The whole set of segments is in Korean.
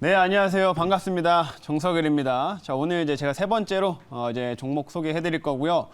네, 안녕하세요. 반갑습니다. 정석일입니다. 자, 오늘 이제 제가 세 번째로 이제 종목 소개해 드릴 거고요.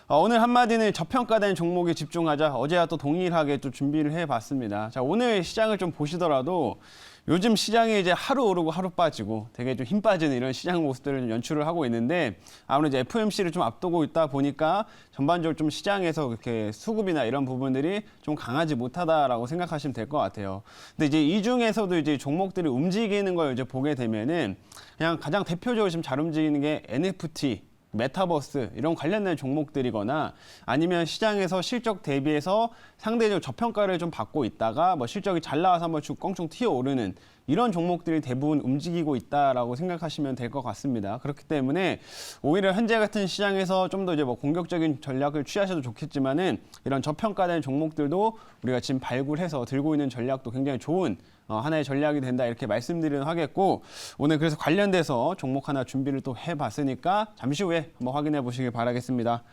오늘 한마디는 저평가된 종목에 집중하자. 어제와 또 동일하게 또 준비를 해 봤습니다. 자, 오늘 시장을 좀 보시더라도 요즘 시장이 이제 하루 오르고 하루 빠지고 되게 좀 힘 빠지는 이런 시장 모습들을 좀 연출을 하고 있는데 아무래도 이제 FOMC를 좀 앞두고 있다 보니까 전반적으로 좀 시장에서 그렇게 수급이나 이런 부분들이 좀 강하지 못하다라고 생각하시면 될 것 같아요. 근데 이제 이 중에서도 이제 종목들이 움직이는 걸 이제 보게 되면은 그냥 가장 대표적으로 지금 잘 움직이는 게 NFT, 메타버스 이런 관련된 종목들이거나 아니면 시장에서 실적 대비해서 상대적으로 저평가를 좀 받고 있다가 뭐 실적이 잘 나와서 한번 쭉 껑충 튀어오르는 이런 종목들이 대부분 움직이고 있다라고 생각하시면 될 것 같습니다. 그렇기 때문에 오히려 현재 같은 시장에서 좀 더 이제 뭐 공격적인 전략을 취하셔도 좋겠지만은 이런 저평가된 종목들도 우리가 지금 발굴해서 들고 있는 전략도 굉장히 좋은 하나의 전략이 된다 이렇게 말씀드리는 하겠고 오늘 그래서 관련돼서 종목 하나 준비를 또 해봤으니까 잠시 후에 한번 확인해 보시길 바라겠습니다.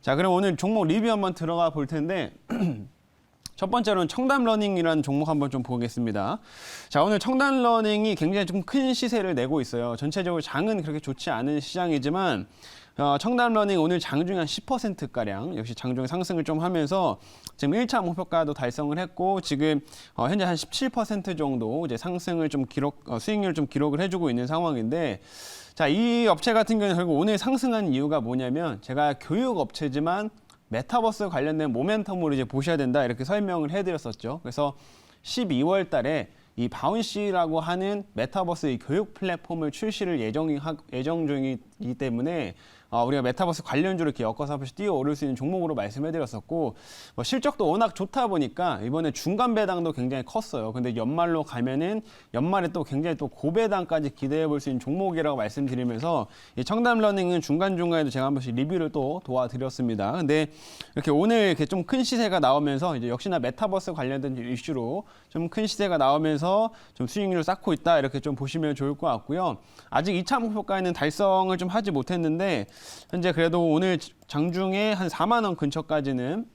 자, 그럼 오늘 종목 리뷰 한번 들어가 볼 텐데 첫 번째로는 청담러닝이라는 종목 한번 좀 보겠습니다. 자, 오늘 청담러닝이 굉장히 좀 큰 시세를 내고 있어요. 전체적으로 장은 그렇게 좋지 않은 시장이지만 청담러닝 오늘 장중에 한 10%가량 역시 장중에 상승을 좀 하면서 지금 1차 목표가도 달성을 했고 지금 현재 한 17% 정도 이제 상승을 좀 수익률을 좀 기록을 해주고 있는 상황인데 자, 이 업체 같은 경우는 결국 오늘 상승한 이유가 뭐냐면 제가 교육 업체지만 메타버스 관련된 모멘텀으로 이제 보셔야 된다 이렇게 설명을 해드렸었죠. 그래서 12월 달에 이 바운시라고 하는 메타버스 이 교육 플랫폼을 출시를 예정 중이기 때문에 우리가 메타버스 관련주를 이렇게 엮어서 한 번씩 뛰어오를 수 있는 종목으로 말씀해드렸었고 뭐 실적도 워낙 좋다 보니까 이번에 중간 배당도 굉장히 컸어요. 근데 연말로 가면은 연말에 또 굉장히 또 고배당까지 기대해 볼 수 있는 종목이라고 말씀드리면서 이 청담러닝은 중간중간에도 제가 한 번씩 리뷰를 또 도와드렸습니다. 근데 이렇게 오늘 이렇게 좀 큰 시세가 나오면서 이제 역시나 메타버스 관련된 이슈로 좀 큰 시세가 나오면서 좀 수익률을 쌓고 있다 이렇게 좀 보시면 좋을 것 같고요. 아직 2차 목표가에는 달성을 좀 하지 못했는데 현재 그래도 오늘 장중에 한 4만 원 근처까지는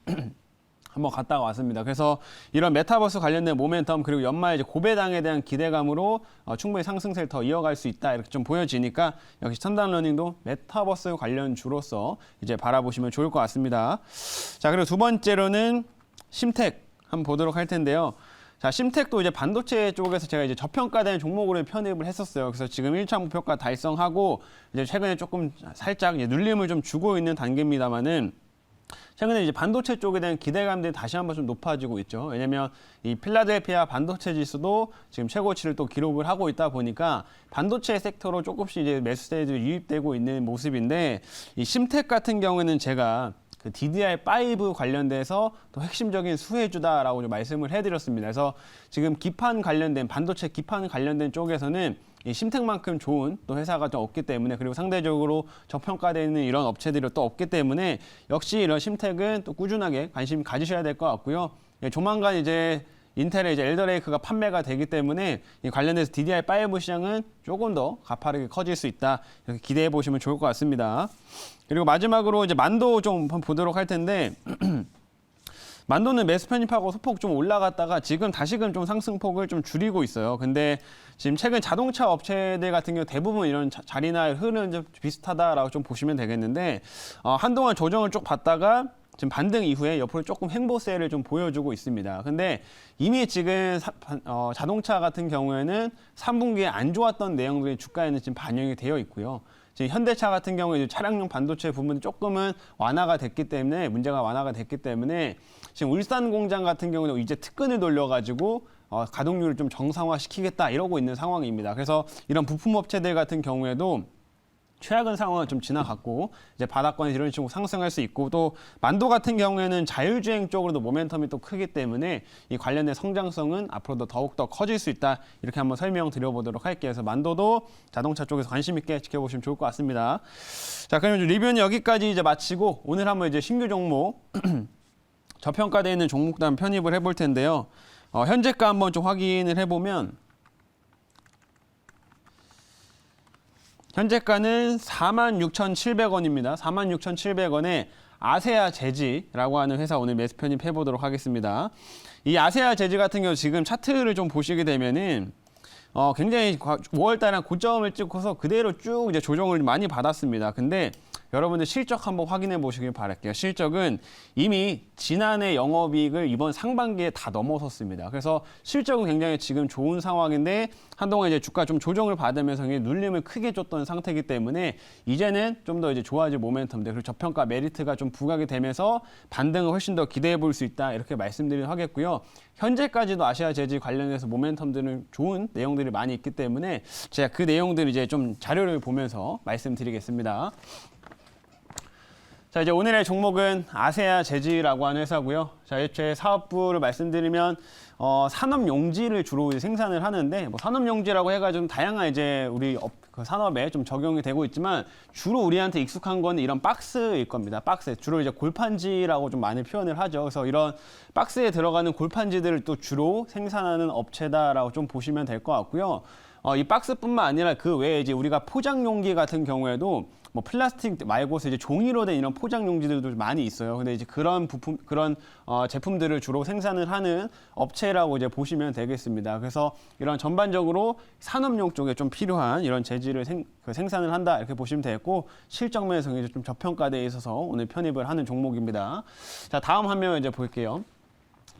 한번 갔다가 왔습니다. 그래서 이런 메타버스 관련된 모멘텀 그리고 연말 이제 고배당에 대한 기대감으로 충분히 상승세를 더 이어갈 수 있다 이렇게 좀 보여지니까 역시 청담러닝도 메타버스 관련주로서 이제 바라보시면 좋을 것 같습니다. 자, 그리고 두 번째로는 심텍 한번 보도록 할 텐데요. 자, 심텍도 이제 반도체 쪽에서 제가 이제 저평가된 종목으로 편입을 했었어요. 그래서 지금 1차 목표가 달성하고 이제 최근에 조금 살짝 이제 눌림을 좀 주고 있는 단계입니다만은 최근에 이제 반도체 쪽에 대한 기대감들이 다시 한번 좀 높아지고 있죠. 왜냐면 이 필라델피아 반도체 지수도 지금 최고치를 또 기록을 하고 있다 보니까 반도체 섹터로 조금씩 이제 매수세들이 유입되고 있는 모습인데 이 심텍 같은 경우에는 제가 그 DDR5 관련돼서 또 핵심적인 수혜주다라고 좀 말씀을 해드렸습니다. 그래서 지금 기판 관련된 반도체 기판 관련된 쪽에서는 이 심텍만큼 좋은 또 회사가 좀 없기 때문에 그리고 상대적으로 저평가되는 이런 업체들이 또 없기 때문에 역시 이런 심텍은 또 꾸준하게 관심 가지셔야 될 것 같고요. 조만간 이제 인텔의 이제 엘더레이크가 판매가 되기 때문에 이 관련돼서 DDR5 시장은 조금 더 가파르게 커질 수 있다. 이렇게 기대해 보시면 좋을 것 같습니다. 그리고 마지막으로 이제 만도 좀 보도록 할 텐데 만도는 매수 편입하고 소폭 좀 올라갔다가 지금 다시금 좀 상승폭을 좀 줄이고 있어요. 근데 지금 최근 자동차 업체들 같은 경우 대부분 이런 자리나 흐름은 좀 비슷하다라고 좀 보시면 되겠는데 한동안 조정을 쭉 받다가 지금 반등 이후에 옆으로 조금 횡보세를 좀 보여주고 있습니다. 근데 이미 지금 자동차 같은 경우에는 3분기에 안 좋았던 내용들이 주가에는 지금 반영이 되어 있고요. 지금 현대차 같은 경우에 차량용 반도체 부분이 조금은 완화가 됐기 때문에 문제가 완화가 됐기 때문에 지금 울산 공장 같은 경우는 이제 특근을 돌려가지고 가동률을 좀 정상화시키겠다 이러고 있는 상황입니다. 그래서 이런 부품업체들 같은 경우에도 최악은 상황은 좀 지나갔고 이제 바닥권에서 이런 식으로 상승할 수 있고 또 만도 같은 경우에는 자율주행 쪽으로도 모멘텀이 또 크기 때문에 이 관련된 성장성은 앞으로도 더욱더 커질 수 있다 이렇게 한번 설명드려보도록 할게요. 그래서 만도도 자동차 쪽에서 관심 있게 지켜보시면 좋을 것 같습니다. 자, 그럼 리뷰는 여기까지 이제 마치고 오늘 한번 이제 신규 종목 저평가되어 있는 종목들 한번 편입을 해볼 텐데요. 현재가 한번 좀 확인을 해보면 현재가는 46,700원입니다. 46,700원에 아세아 제지라고 하는 회사 오늘 매수 편입해 보도록 하겠습니다. 이 아세아 제지 같은 경우 지금 차트를 좀 보시게 되면은 굉장히 5월 달에 고점을 찍고서 그대로 쭉 이제 조정을 많이 받았습니다. 근데 여러분들 실적 한번 확인해 보시길 바랄게요. 실적은 이미 지난해 영업이익을 이번 상반기에 다 넘어섰습니다. 그래서 실적은 굉장히 지금 좋은 상황인데 한동안 이제 주가 좀 조정을 받으면서 눌림을 크게 줬던 상태이기 때문에 이제는 좀 더 이제 좋아질 모멘텀들 그리고 저평가 메리트가 좀 부각이 되면서 반등을 훨씬 더 기대해 볼 수 있다 이렇게 말씀드리도록 하겠고요. 현재까지도 아시아 재즈 관련해서 모멘텀들은 좋은 내용들이 많이 있기 때문에 제가 그 내용들을 이제 좀 자료를 보면서 말씀드리겠습니다. 자, 이제 오늘의 종목은 아세아 재즈라고 하는 회사고요. 자, 제 사업부를 말씀드리면 산업용지를 주로 생산을 하는데 산업용지라고 해가지고 좀 다양한 이제 우리 그 산업에 좀 적용이 되고 있지만 주로 우리한테 익숙한 건 이런 박스일 겁니다. 박스 주로 이제 골판지라고 좀 많이 표현을 하죠. 그래서 이런 박스에 들어가는 골판지들을 또 주로 생산하는 업체다라고 좀 보시면 될 것 같고요. 이 박스뿐만 아니라 그 외에 이제 우리가 포장용기 같은 경우에도 뭐 플라스틱 말고서 이제 종이로 된 이런 포장 용지들도 많이 있어요. 근데 이제 그런 부품, 그런 제품들을 주로 생산을 하는 업체라고 이제 보시면 되겠습니다. 그래서 이런 전반적으로 산업용 쪽에 좀 필요한 이런 재질을 생산을 한다 이렇게 보시면 되겠고 실적면에서 이제 좀 저평가되어 있어서 오늘 편입을 하는 종목입니다. 자, 다음 화면 이제 볼게요.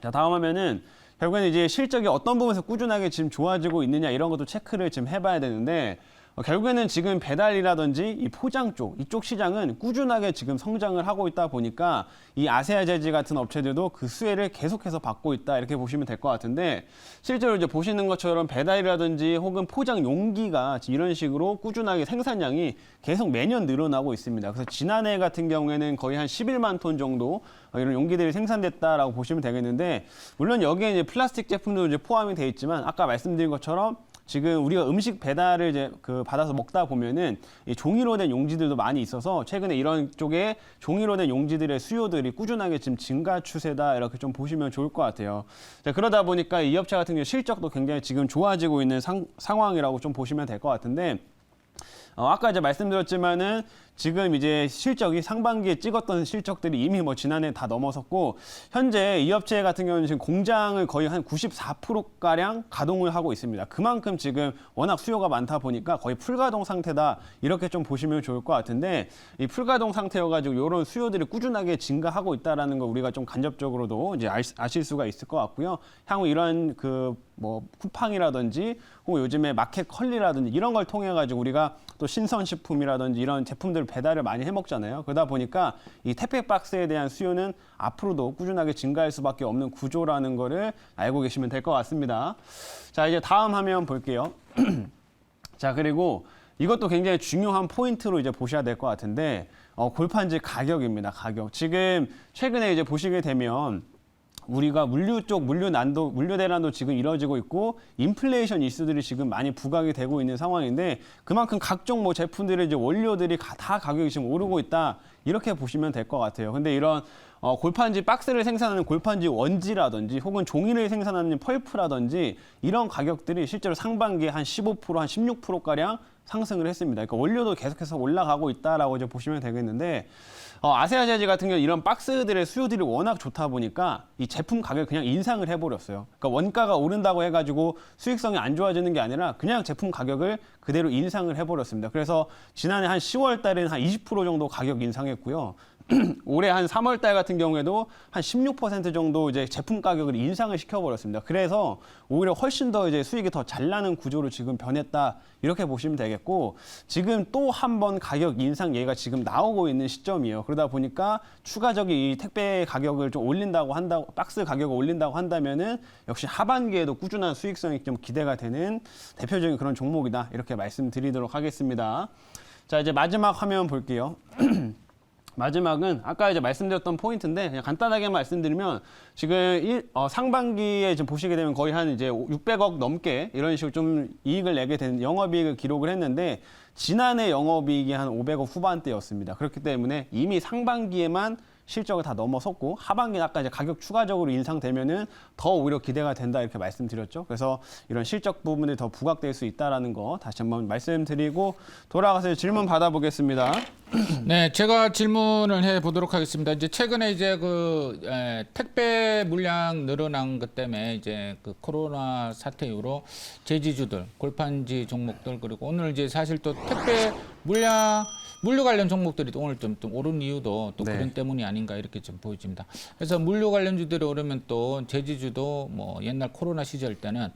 자, 다음 화면은 결국에는 이제 실적이 어떤 부분에서 꾸준하게 지금 좋아지고 있느냐 이런 것도 체크를 지금 해봐야 되는데. 결국에는 지금 배달이라든지 이 포장 쪽, 이쪽 시장은 꾸준하게 지금 성장을 하고 있다 보니까 이 아세아 재즈 같은 업체들도 그 수혜를 계속해서 받고 있다 이렇게 보시면 될 것 같은데 실제로 이제 보시는 것처럼 배달이라든지 혹은 포장 용기가 이런 식으로 꾸준하게 생산량이 계속 매년 늘어나고 있습니다. 그래서 지난해 같은 경우에는 거의 한 11만 톤 정도 이런 용기들이 생산됐다라고 보시면 되겠는데 물론 여기에 이제 플라스틱 제품도 이제 포함이 되어 있지만 아까 말씀드린 것처럼 지금 우리가 음식 배달을 이제 받아서 먹다 보면은 이 종이로 된 용지들도 많이 있어서 최근에 이런 쪽에 종이로 된 용지들의 수요들이 꾸준하게 지금 증가 추세다 이렇게 좀 보시면 좋을 것 같아요. 자, 그러다 보니까 이 업체 같은 경우 실적도 굉장히 지금 좋아지고 있는 상황이라고 좀 보시면 될 것 같은데 아까 이제 말씀드렸지만은 지금 이제 실적이 상반기에 찍었던 실적들이 이미 뭐 지난해 다 넘어섰고 현재 이 업체 같은 경우는 지금 공장을 거의 한 94%가량 가동을 하고 있습니다. 그만큼 지금 워낙 수요가 많다 보니까 거의 풀가동 상태다 이렇게 좀 보시면 좋을 것 같은데 이 풀가동 상태여가지고 이런 수요들이 꾸준하게 증가하고 있다라는 거 우리가 좀 간접적으로도 이제 아실 수가 있을 것 같고요. 향후 이런 뭐 쿠팡이라든지 혹은 요즘에 마켓 컬리라든지 이런 걸 통해 가지고 우리가 또 신선식품이라든지 이런 제품들 배달을 많이 해 먹잖아요. 그러다 보니까 이 택배 박스에 대한 수요는 앞으로도 꾸준하게 증가할 수밖에 없는 구조라는 거를 알고 계시면 될 것 같습니다. 자, 이제 다음 화면 볼게요. 자, 그리고 이것도 굉장히 중요한 포인트로 이제 보셔야 될 것 같은데 골판지 가격입니다. 가격. 지금 최근에 이제 보시게 되면 우리가 물류 쪽 물류 대란도 지금 이루어지고 있고 인플레이션 이슈들이 지금 많이 부각이 되고 있는 상황인데 그만큼 각종 뭐 제품들의 이제 원료들이 다 가격이 지금 오르고 있다 이렇게 보시면 될 것 같아요. 근데 이런 골판지 박스를 생산하는 골판지 원지라든지 혹은 종이를 생산하는 펄프라든지 이런 가격들이 실제로 상반기에 한 15%, 한 16%가량 상승을 했습니다. 그러니까 원료도 계속해서 올라가고 있다라고 이제 보시면 되겠는데 아세아 재즈 같은 경우 이런 박스들의 수요들이 워낙 좋다 보니까 이 제품 가격을 그냥 인상을 해버렸어요. 그러니까 원가가 오른다고 해가지고 수익성이 안 좋아지는 게 아니라 그냥 제품 가격을 그대로 인상을 해버렸습니다. 그래서 지난해 한 10월 달에는 한 20% 정도 가격 인상했고요. 올해 한 3월 달 같은 경우에도 한 16% 정도 이제 제품 가격을 인상을 시켜버렸습니다. 그래서 오히려 훨씬 더 이제 수익이 더 잘 나는 구조로 지금 변했다 이렇게 보시면 되겠고 지금 또 한 번 가격 인상 예가 지금 나오고 있는 시점이에요. 그러다 보니까 추가적인 이 택배 가격을 좀 박스 가격을 올린다고 한다면은 역시 하반기에도 꾸준한 수익성이 좀 기대가 되는 대표적인 그런 종목이다 이렇게 말씀드리도록 하겠습니다. 자, 이제 마지막 화면 볼게요. 마지막은 아까 이제 말씀드렸던 포인트인데 그냥 간단하게 말씀드리면 지금 상반기에 지금 보시게 되면 거의 한 이제 600억 넘게 이런 식으로 좀 이익을 내게 되는 영업이익을 기록을 했는데 지난해 영업이익이 한 500억 후반대였습니다. 그렇기 때문에 이미 상반기에만 실적을 다 넘어섰고 하반기에 아까 이제 가격 추가적으로 인상되면은 더 오히려 기대가 된다 이렇게 말씀드렸죠. 그래서 이런 실적 부분이 더 부각될 수 있다라는 거 다시 한번 말씀드리고 돌아가서 질문 받아보겠습니다. 네, 제가 질문을 해보도록 하겠습니다. 이제 최근에 이제 택배 물량 늘어난 것 때문에 이제 그 코로나 사태 이후로 제지주들, 골판지 종목들 그리고 오늘 이제 사실 또 택배 물류 관련 종목들이 또 오늘 좀 오른 이유도 또 네. 그런 때문이 아닌가 이렇게 좀 보여집니다. 그래서 물류 관련주들이 오르면 또 제지주도 뭐 옛날 코로나 시절 때는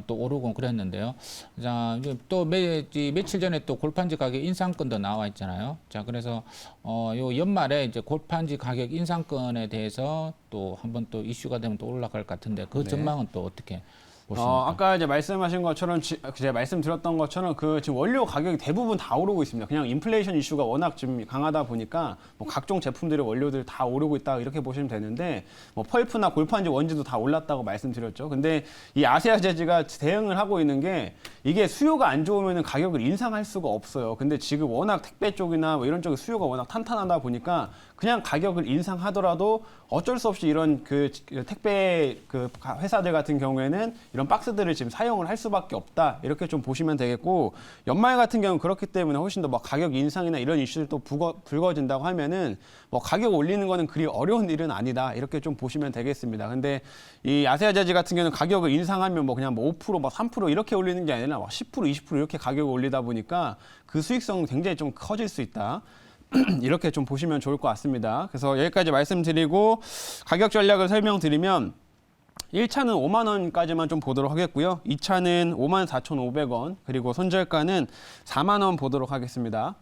또 오르고 그랬는데요. 자, 이제 또 며칠 전에 또 골판지 가격 인상권도 나와 있잖아요. 자, 그래서 요 연말에 이제 골판지 가격 인상권에 대해서 또 한번 또 이슈가 되면 또 올라갈 것 같은데 그 네. 전망은 또 어떻게 보십니까? 아까 이제 말씀하신 것처럼 제가 말씀드렸던 것처럼 그 지금 원료 가격이 대부분 다 오르고 있습니다. 그냥 인플레이션 이슈가 워낙 좀 강하다 보니까 뭐 각종 제품들의 원료들 다 오르고 있다 이렇게 보시면 되는데 뭐 펄프나 골판지 원지도 다 올랐다고 말씀드렸죠. 근데 이 아세아 제지가 대응을 하고 있는 게 이게 수요가 안 좋으면 가격을 인상할 수가 없어요. 근데 지금 워낙 택배 쪽이나 뭐 이런 쪽에 수요가 워낙 탄탄하다 보니까 그냥 가격을 인상하더라도 어쩔 수 없이 이런 그 택배 그 회사들 같은 경우에는 이런 박스들을 지금 사용을 할 수밖에 없다 이렇게 좀 보시면 되겠고 연말 같은 경우는 그렇기 때문에 훨씬 더 뭐 가격 인상이나 이런 이슈들 또 불거진다고 하면은 뭐 가격 올리는 거는 그리 어려운 일은 아니다 이렇게 좀 보시면 되겠습니다. 근데 이 아세아 제지 같은 경우는 가격을 인상하면 뭐 그냥 뭐 5%, 뭐 3% 이렇게 올리는 게 아니라 막 10%, 20% 이렇게 가격을 올리다 보니까 그 수익성은 굉장히 좀 커질 수 있다. 이렇게 좀 보시면 좋을 것 같습니다. 그래서 여기까지 말씀드리고 가격 전략을 설명드리면 1차는 5만 원까지만 좀 보도록 하겠고요. 2차는 54,500원 그리고 손절가는 4만 원 보도록 하겠습니다.